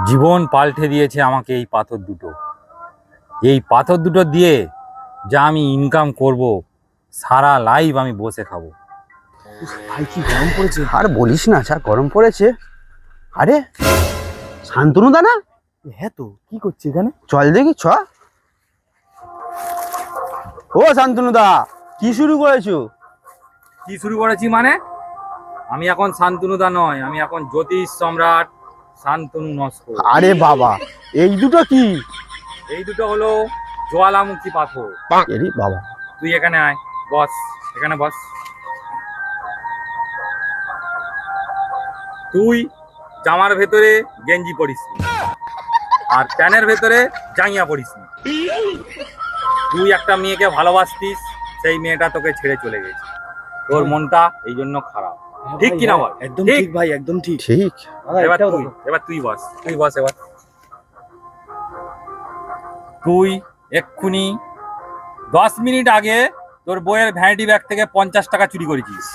জীবন পাল্টে দিয়েছে আমাকে এই পাথর দুটো। এই পাথর দুটো দিয়ে যা আমি ইনকাম করব, সারা লাইফ আমি বসে খাবো। ভাই কি গরম পড়েছে। আর বলিস না, যা গরম পড়েছে। আরে শান্তনু দা না? হ্যাঁ তো, কি করছে এখানে? চল দেখি, চ। ও শান্তনু দা, কি শুরু করেছো? কি শুরু করেছি মানে? আমি এখন শান্তনুদা নয়, আমি এখন জ্যোতিষ সম্রাট শান্তনু নস্কর। আরে বাবা, এই দুটো কি? এই দুটো হলো জ্বালামুখী পাথর। এরি বাবা। তুই এখানে আয়, বস, এখানে বস। তুই জামার ভেতরে গেঞ্জি পরিস নি, আর প্যানের ভেতরে জাঙ্গিয়া পরিস নি। তুই একটা মেয়েকে ভালোবাসতিস, সেই মেয়েটা তোকে ছেড়ে চলে গেছে। তোর মনটা এই জন্য খারাপ, ঠিক কিনা বল? একদম ঠিক। ঠিক ভাই, একদম ঠিক। ঠিক। এবার তুই বস, এবার তুই এক্ষুনি 10 মিনিট আগে তোর বইয়ের ভ্যানিটি ব্যাগ থেকে 50 টাকা চুরি করেছিস।